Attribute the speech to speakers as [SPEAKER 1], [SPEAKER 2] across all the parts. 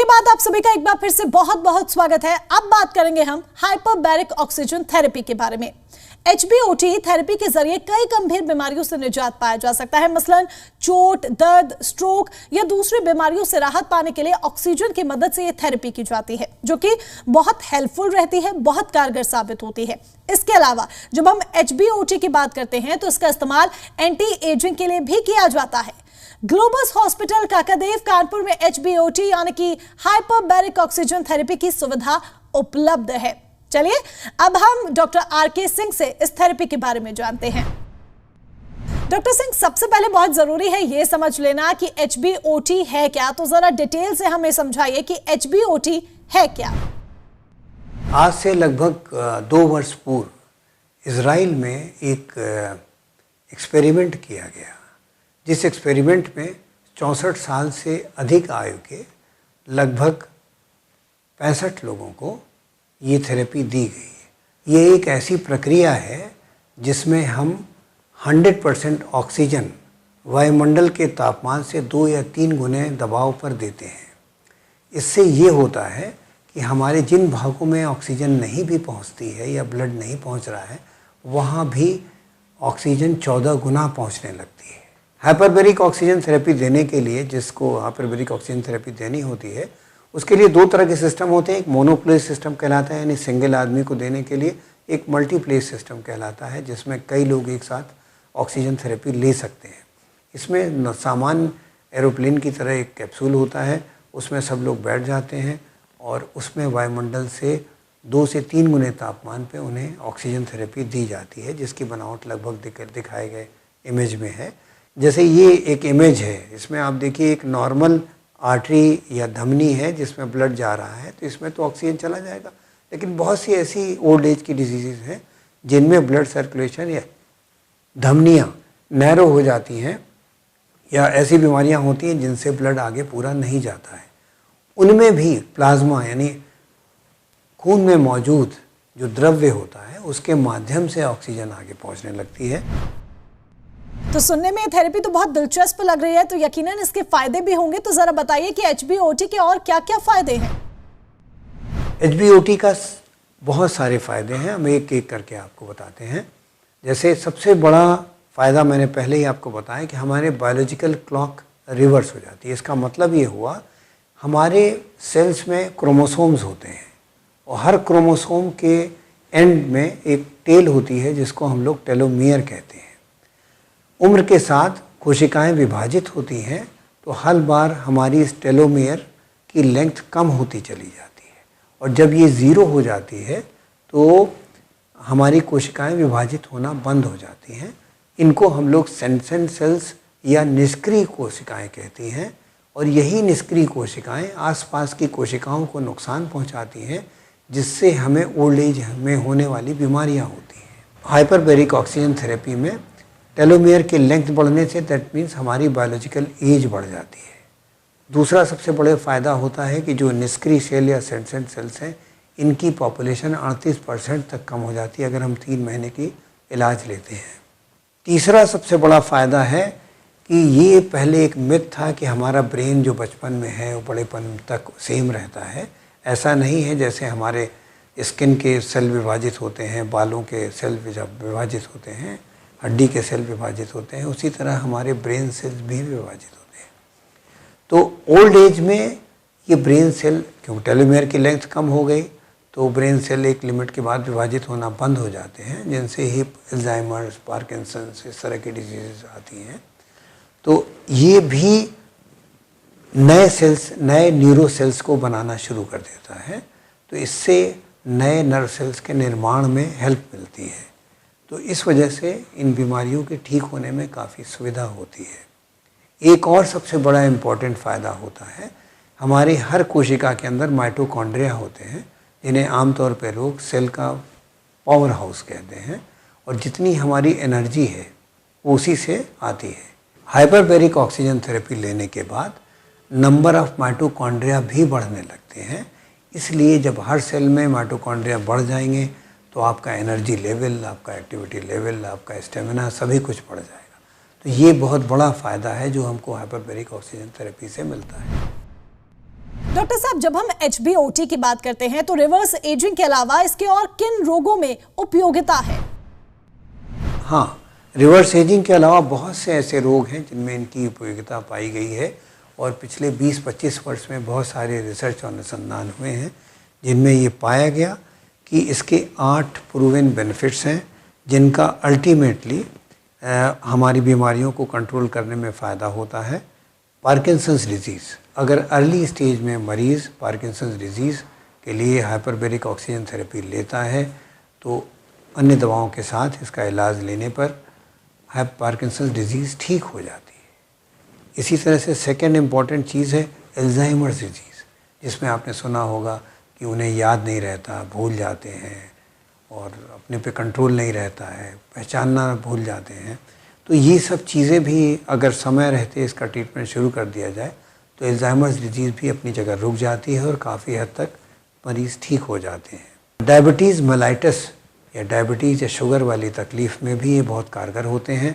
[SPEAKER 1] बाद आप सभी का एक बार फिर से बहुत बहुत स्वागत है। अब बात करेंगे हम हाइपरबैरिक ऑक्सीजन थेरेपी के बारे में। HBOT थेरेपी के जरिए कई गंभीर बीमारियों से निजात पाया जा सकता है। मसलन चोट, दर्द, स्ट्रोक या दूसरी बीमारियों से राहत पाने के लिए ऑक्सीजन की मदद से यह थेरेपी की जाती है, जो कि बहुत हेल्पफुल रहती है, बहुत कारगर साबित होती है। इसके अलावा जब हम HBOT की बात करते हैं तो इसका इस्तेमाल एंटी एजिंग के लिए भी किया जाता है। ग्लोबस हॉस्पिटल काकादेव कानपुर में HBOT यानी कि हाइपरबैरिक ऑक्सीजन थेरेपी की सुविधा उपलब्ध है। चलिए अब हम डॉक्टर RK सिंह से इस थेरेपी के बारे में जानते हैं। डॉक्टर सिंह, सबसे पहले बहुत जरूरी है यह समझ लेना कि HBOT है क्या, तो जरा डिटेल से हमें समझाइए कि HBOT है क्या।
[SPEAKER 2] आज से लगभग 2 वर्ष पूर्व इजराइल में एक एक्सपेरिमेंट किया गया, जिस एक्सपेरिमेंट में 64 साल से अधिक आयु के लगभग 65 लोगों को ये थेरेपी दी गई। ये एक ऐसी प्रक्रिया है जिसमें हम 100% ऑक्सीजन वायुमंडल के तापमान से 2 या 3 गुने दबाव पर देते हैं। इससे ये होता है कि हमारे जिन भागों में ऑक्सीजन नहीं भी पहुंचती है या ब्लड नहीं पहुंच रहा है, वहाँ भी ऑक्सीजन 14 गुना पहुंचने लगती है। हाइपरबैरिक ऑक्सीजन थेरेपी देने के लिए, जिसको हाइपरबैरिक ऑक्सीजन थेरेपी देनी होती है, उसके लिए 2 तरह के सिस्टम होते हैं। एक मोनोप्लेस सिस्टम कहलाता है, यानी सिंगल आदमी को देने के लिए। एक मल्टीप्लेस सिस्टम कहलाता है, जिसमें कई लोग एक साथ ऑक्सीजन थेरेपी ले सकते हैं। इसमें सामान्य एरोप्लेन की तरह एक कैप्सूल होता है, उसमें सब लोग बैठ जाते हैं और उसमें वायुमंडल से 2 से 3 गुने तापमान पे उन्हें ऑक्सीजन थेरेपी दी जाती है, जिसकी बनावट लगभग दिखाए गए इमेज में है। जैसे ये एक इमेज है, इसमें आप देखिए एक नॉर्मल आर्टरी या धमनी है जिसमें ब्लड जा रहा है, तो इसमें तो ऑक्सीजन चला जाएगा। लेकिन बहुत सी ऐसी ओल्ड एज की डिजीज़ हैं जिनमें ब्लड सर्कुलेशन या धमनियाँ नैरो हो जाती हैं, या ऐसी बीमारियां होती हैं जिनसे ब्लड आगे पूरा नहीं जाता है। उनमें भी प्लाज्मा यानी खून में मौजूद जो द्रव्य होता है, उसके माध्यम से ऑक्सीजन आगे पहुंचने लगती है।
[SPEAKER 1] तो सुनने में थेरेपी तो बहुत दिलचस्प लग रही है, तो यकीनन इसके फायदे भी होंगे। तो जरा बताइए कि HBOT के और क्या क्या फायदे हैं।
[SPEAKER 2] HBOT का बहुत सारे फायदे हैं, हम एक एक करके आपको बताते हैं। जैसे सबसे बड़ा फ़ायदा मैंने पहले ही आपको बताया कि हमारे बायोलॉजिकल क्लॉक रिवर्स हो जाती है। इसका मतलब ये हुआ, हमारे सेल्स में क्रोमोसोम्स होते हैं और हर क्रोमोसोम के एंड में एक टेल होती है जिसको हम लोग टेलोमियर कहते हैं। उम्र के साथ कोशिकाएं विभाजित होती हैं, तो हर बार हमारी इस टेलोमियर की लेंथ कम होती चली जाती है, और जब ये 0 हो जाती है तो हमारी कोशिकाएं विभाजित होना बंद हो जाती हैं। इनको हम लोग सेंसेंट सेल्स या निष्क्रिय कोशिकाएं कहती हैं, और यही निष्क्रिय कोशिकाएं आसपास की कोशिकाओं को नुकसान पहुंचाती हैं, जिससे हमें ओल्ड एज में होने वाली बीमारियां होती हैं। हाइपरबैरिक ऑक्सीजन थेरेपी में टेलोमियर की लेंथ बढ़ने से दैट मीन्स हमारी बायोलॉजिकल एज बढ़ जाती है। दूसरा सबसे बड़ा फ़ायदा होता है कि जो निष्क्रिय सेल या सेंसेंट सेल्स हैं, इनकी पॉपुलेशन 38% तक कम हो जाती है अगर हम 3 महीने की इलाज लेते हैं। तीसरा सबसे बड़ा फ़ायदा है कि ये पहले एक मिथ था कि हमारा ब्रेन जो बचपन में है वो बड़ेपन तक सेम रहता है। ऐसा नहीं है। जैसे हमारे स्किन के सेल विभाजित होते हैं, बालों के सेल विभाजित होते हैं, हड्डी के सेल विभाजित होते हैं, उसी तरह हमारे ब्रेन सेल्स भी विभाजित होते हैं। तो ओल्ड एज में ये ब्रेन सेल, क्योंकि टेलोमियर की लेंथ कम हो गई, तो ब्रेन सेल एक लिमिट के बाद विभाजित होना बंद हो जाते हैं, जिनसे हिप, अल्जाइमर्स, पार्किंसंस, इस तरह की डिजीज़ आती हैं। तो ये भी नए सेल्स, नए न्यूरो सेल्स को बनाना शुरू कर देता है, तो इससे नए नर्व सेल्स के निर्माण में हेल्प मिलती है। तो इस वजह से इन बीमारियों के ठीक होने में काफ़ी सुविधा होती है। एक और सबसे बड़ा इम्पॉर्टेंट फ़ायदा होता है, हमारी हर कोशिका के अंदर माइटोकॉन्ड्रिया होते हैं, जिन्हें आमतौर पर लोग सेल का पावर हाउस कहते हैं, और जितनी हमारी एनर्जी है वो उसी से आती है। हाइपरबैरिक ऑक्सीजन थेरेपी लेने के बाद नंबर ऑफ माइटोकॉन्ड्रिया भी बढ़ने लगते हैं। इसलिए जब हर सेल में माइटोकॉन्ड्रिया बढ़ जाएंगे तो आपका एनर्जी लेवल, आपका एक्टिविटी लेवल, आपका स्टेमिना सभी कुछ बढ़ जाएगा। तो ये बहुत बड़ा फ़ायदा है जो हमको हाइपरबैरिक ऑक्सीजन थेरेपी से मिलता है।
[SPEAKER 1] डॉक्टर साहब, जब हम HBOT की बात करते हैं तो रिवर्स एजिंग के अलावा इसके और किन रोगों में उपयोगिता है?
[SPEAKER 2] हाँ, रिवर्स एजिंग के अलावा बहुत से ऐसे रोग हैं जिनमें इनकी उपयोगिता पाई गई है और पिछले 20-25 वर्ष में बहुत सारे रिसर्च और अनुसंधान हुए हैं जिनमें ये पाया गया कि इसके 8 प्रूवन बेनिफिट्स हैं जिनका अल्टीमेटली हमारी बीमारियों को कंट्रोल करने में फ़ायदा होता है। पार्किंसंस डिजीज़, अगर अर्ली स्टेज में मरीज़ पार्किंसंस डिजीज़ के लिए हाइपरबेरिक ऑक्सीजन थेरेपी लेता है तो अन्य दवाओं के साथ इसका इलाज लेने पर पार्किंसंस डिजीज़ ठीक हो जाती है। इसी तरह से सेकेंड इम्पॉर्टेंट चीज़ है अल्जाइमर्स डिजीज़, जिसमें आपने सुना होगा कि उन्हें याद नहीं रहता, भूल जाते हैं और अपने पे कंट्रोल नहीं रहता है, पहचानना भूल जाते हैं। तो ये सब चीज़ें भी अगर समय रहते इसका ट्रीटमेंट शुरू कर दिया जाए तो अल्जाइमर्स डिजीज़ भी अपनी जगह रुक जाती है और काफ़ी हद तक मरीज़ ठीक हो जाते हैं। डायबिटीज़ मेलाइटस या डायबिटीज़ या शुगर वाली तकलीफ़ में भी ये बहुत कारगर होते हैं।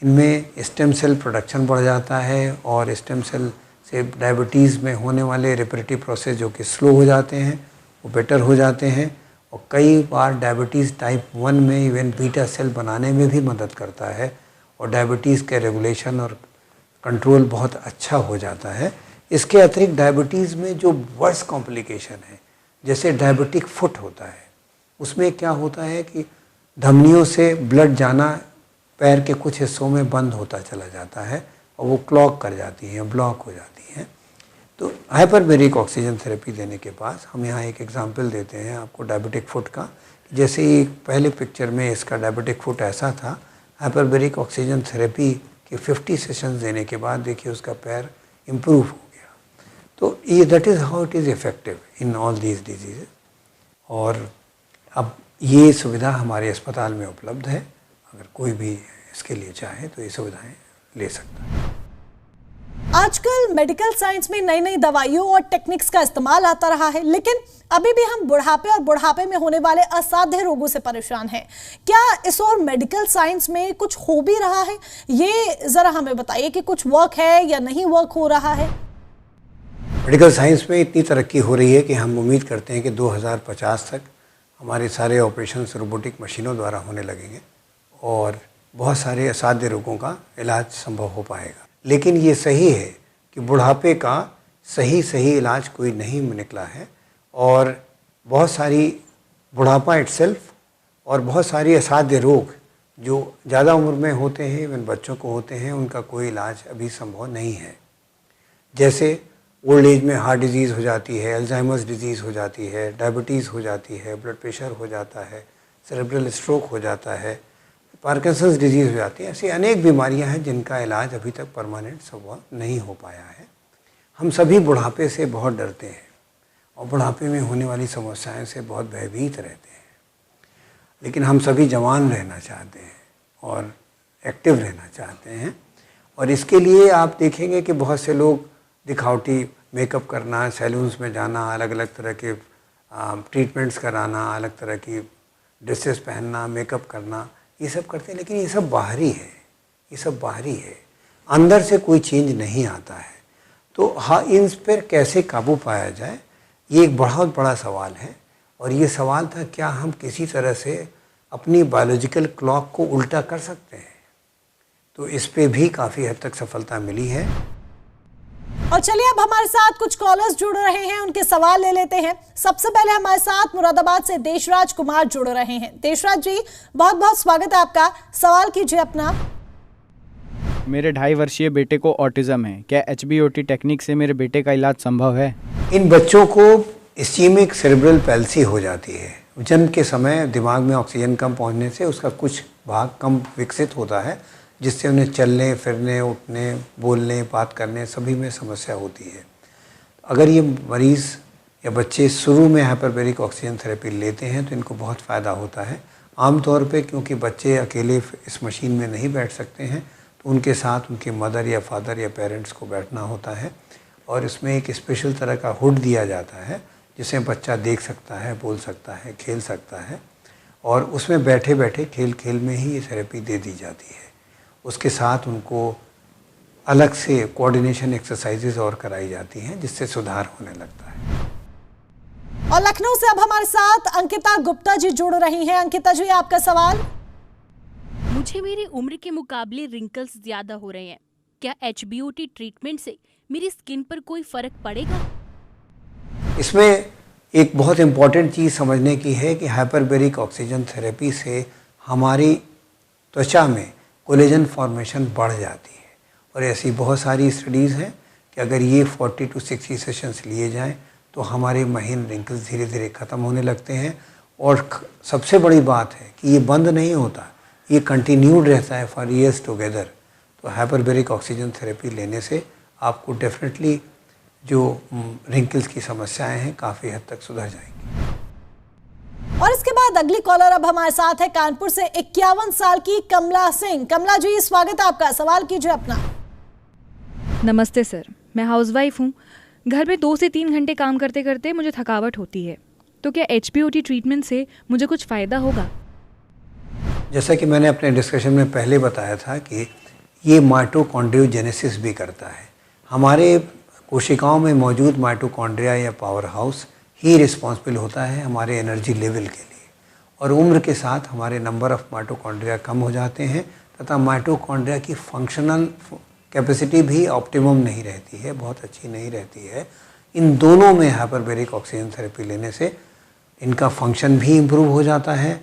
[SPEAKER 2] इनमें स्टेम सेल प्रोडक्शन बढ़ जाता है और स्टेम सेल से डायबिटीज़ में होने वाले रेपरेटिव प्रोसेस जो कि स्लो हो जाते हैं वो बेटर हो जाते हैं और कई बार डायबिटीज़ टाइप 1 में इवन बीटा सेल बनाने में भी मदद करता है और डायबिटीज़ के रेगुलेशन और कंट्रोल बहुत अच्छा हो जाता है। इसके अतिरिक्त डायबिटीज़ में जो वर्स्ट कॉम्प्लिकेशन है जैसे डायबिटिक फुट होता है, उसमें क्या होता है कि धमनियों से ब्लड जाना पैर के कुछ हिस्सों में बंद होता चला जाता है और वो क्लॉग कर जाती हैं, ब्लॉक हो जाती हैं। तो हाइपरबेरिक ऑक्सीजन थेरेपी देने के पास हम यहाँ एक एग्जांपल देते हैं आपको डायबिटिक फुट का। जैसे ही पहले पिक्चर में इसका डायबिटिक फुट ऐसा था, हाइपरबेरिक ऑक्सीजन थेरेपी के 50 सेशंस देने के बाद देखिए उसका पैर इम्प्रूव हो गया। तो ये that is how it is effective in all these disease. और अब ये सुविधा हमारे अस्पताल में उपलब्ध है, अगर कोई भी इसके लिए चाहे तो ये सुविधाएं ले सकता है।
[SPEAKER 1] आजकल मेडिकल साइंस में नई नई दवाइयों और टेक्निक्स का इस्तेमाल आता रहा है, लेकिन अभी भी हम बुढ़ापे और बुढ़ापे में होने वाले असाध्य रोगों से परेशान हैं। क्या इस और मेडिकल साइंस में कुछ हो भी रहा है? ये जरा हमें बताइए कि कुछ वर्क है या नहीं वर्क हो रहा है।
[SPEAKER 2] मेडिकल साइंस में इतनी तरक्की हो रही है कि हम उम्मीद करते हैं कि 2050 तक हमारे सारे ऑपरेशंस रोबोटिक मशीनों द्वारा होने लगेंगे और बहुत सारे असाध्य रोगों का इलाज संभव हो पाएगा। लेकिन ये सही है कि बुढ़ापे का सही इलाज कोई नहीं निकला है और बहुत सारी बुढ़ापा इटसेल्फ और बहुत सारी असाध्य रोग जो ज़्यादा उम्र में होते हैं, इवन बच्चों को होते हैं, उनका कोई इलाज अभी संभव नहीं है। जैसे ओल्ड एज में हार्ट डिजीज़ हो जाती है, अल्जाइमर्स डिजीज़ हो जाती है, डायबिटीज़ हो जाती है, ब्लड प्रेशर हो जाता है, सेरेब्रल स्ट्रोक हो जाता है, पार्किंसंस डिजीज़ हो जाती है। ऐसी अनेक बीमारियां हैं जिनका इलाज अभी तक परमानेंट संभव नहीं हो पाया है। हम सभी बुढ़ापे से बहुत डरते हैं और बुढ़ापे में होने वाली समस्याएं से बहुत भयभीत रहते हैं, लेकिन हम सभी जवान रहना चाहते हैं और एक्टिव रहना चाहते हैं। और इसके लिए आप देखेंगे कि बहुत से लोग दिखावटी मेकअप करना, सैलून्स में जाना, अलग अलग तरह के ट्रीटमेंट्स कराना, अलग तरह की ड्रेसेस पहनना, मेकअप करना, ये सब करते हैं। लेकिन ये सब बाहरी है, ये सब बाहरी है, अंदर से कोई चेंज नहीं आता है। तो हाँ, इन पर कैसे काबू पाया जाए, ये एक बहुत बड़ा सवाल है। और ये सवाल था, क्या हम किसी तरह से अपनी बायोलॉजिकल क्लॉक को उल्टा कर सकते हैं? तो इस पे भी काफ़ी हद तक सफलता मिली है।
[SPEAKER 1] और चलिए अब हमारे साथ कुछ कॉलर्स जुड़ रहे हैं, उनके सवाल ले लेते हैं। सबसे पहले हमारे साथ मुरादाबाद से देशराज कुमार जुड़ रहे हैं। देशराज जी, बहुत बहुत स्वागत है आपका। सवाल कीजिए अपना।
[SPEAKER 3] मेरे 2.5 वर्षीय बेटे को ऑटिज्म है, क्या HBOT टेक्निक से मेरे बेटे का इलाज संभव है?
[SPEAKER 2] इन बच्चों को इस्कीमिक सेरेब्रल पैल्सी हो जाती है। जन्म के समय दिमाग में ऑक्सीजन कम पहुंचने से उसका कुछ भाग कम विकसित होता है, जिससे उन्हें चलने फिरने, उठने, बोलने, बात करने सभी में समस्या होती है। अगर ये मरीज़ या बच्चे शुरू में हाइपरबेरिक ऑक्सीजन थेरेपी लेते हैं तो इनको बहुत फ़ायदा होता है। आमतौर पे क्योंकि बच्चे अकेले इस मशीन में नहीं बैठ सकते हैं तो उनके साथ उनके मदर या फादर या पेरेंट्स को बैठना होता है और इसमें एक स्पेशल तरह का हुड दिया जाता है जिसे बच्चा देख सकता है, बोल सकता है, खेल सकता है और उसमें बैठे बैठे खेल खेल में ही ये थेरेपी दे दी जाती है। उसके साथ उनको अलग से कोऑर्डिनेशन एक्सरसाइजेज और कराई जाती हैं जिससे सुधार होने लगता है।
[SPEAKER 1] और लखनऊ से अब हमारे साथ अंकिता गुप्ता जी जुड़ रही हैं। अंकिता जी, आपका सवाल।
[SPEAKER 4] मुझे मेरी उम्र के मुकाबले रिंकल्स ज्यादा हो रहे हैं, क्या HBOT ट्रीटमेंट से मेरी स्किन पर कोई फर्क पड़ेगा?
[SPEAKER 2] इसमें एक बहुत इम्पॉर्टेंट चीज़ समझने की है कि हाइपरबैरिक ऑक्सीजन थेरेपी से हमारी त्वचा में कोलेजन फॉर्मेशन बढ़ जाती है और ऐसी बहुत सारी स्टडीज़ हैं कि अगर ये 40 to 60 सेशंस लिए जाएं तो हमारे महीन रिंकल्स धीरे धीरे ख़त्म होने लगते हैं। और सबसे बड़ी बात है कि ये बंद नहीं होता, ये कंटिन्यूड रहता है फॉर ईयर्स टुगेदर। तो हाइपरबैरिक ऑक्सीजन थेरेपी लेने से आपको डेफिनेटली जो रिंकल्स की समस्याएं हैं काफ़ी हद तक सुधर जाएंगी।
[SPEAKER 1] और इसके बाद अगली कॉलर अब हमारे साथ है कानपुर से 51 साल की कमला सिंह। कमला जी, स्वागत है आपका, सवाल कीजिए अपना।
[SPEAKER 5] नमस्ते सर, मैं हाउसवाइफ हूँ। घर में 2 से 3 घंटे काम करते करते मुझे थकावट होती है, तो क्या HBOT ट्रीटमेंट से मुझे कुछ फ़ायदा होगा?
[SPEAKER 2] जैसा कि मैंने अपने डिस्कशन में पहले बताया था कि ये माइटोकॉन्ड्रियोजेनेसिस भी करता है। हमारे कोशिकाओं में मौजूद माइटोकॉन्ड्रिया या पावर हाउस ही रिस्पॉन्सिबल होता है हमारे एनर्जी लेवल के लिए। और उम्र के साथ हमारे नंबर ऑफ माइटोकॉन्ड्रिया कम हो जाते हैं तथा माइटोकॉन्ड्रिया की फंक्शनल कैपेसिटी भी ऑप्टिमम नहीं रहती है, बहुत अच्छी नहीं रहती है। इन दोनों में हाइपरबैरिक ऑक्सीजन थेरेपी लेने से इनका फंक्शन भी इम्प्रूव हो जाता है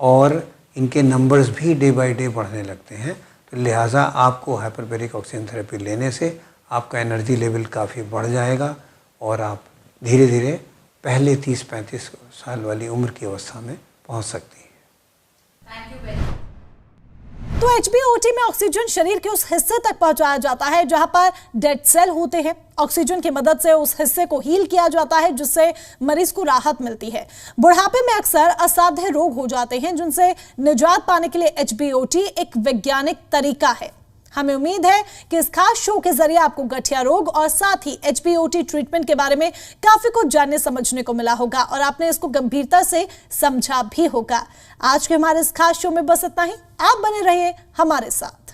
[SPEAKER 2] और इनके नंबर्स भी डे बाय डे बढ़ने लगते हैं। तो लिहाजा आपको हाइपरबैरिक ऑक्सीजन थेरेपी लेने से आपका एनर्जी लेवल काफ़ी बढ़ जाएगा और आप धीरे धीरे पहले 30-35 साल वाली उम्र की अवस्था में पहुंच सकती है।
[SPEAKER 1] तो HBOT में ऑक्सीजन शरीर के उस हिस्से तक पहुंचाया जाता है जहां पर डेड सेल होते हैं। ऑक्सीजन की मदद से उस हिस्से को हील किया जाता है जिससे मरीज को राहत मिलती है। बुढ़ापे में अक्सर असाध्य रोग हो जाते हैं जिनसे निजात पाने के लिए HBOT एक वैज्ञानिक तरीका है। हमें उम्मीद है कि इस खास शो के जरिए आपको गठिया रोग और साथ ही HBOT ट्रीटमेंट के बारे में काफी कुछ जानने समझने को मिला होगा और आपने इसको गंभीरता से समझा भी होगा। आज के हमारे इस खास शो में बस इतना ही। आप बने रहिए हमारे साथ।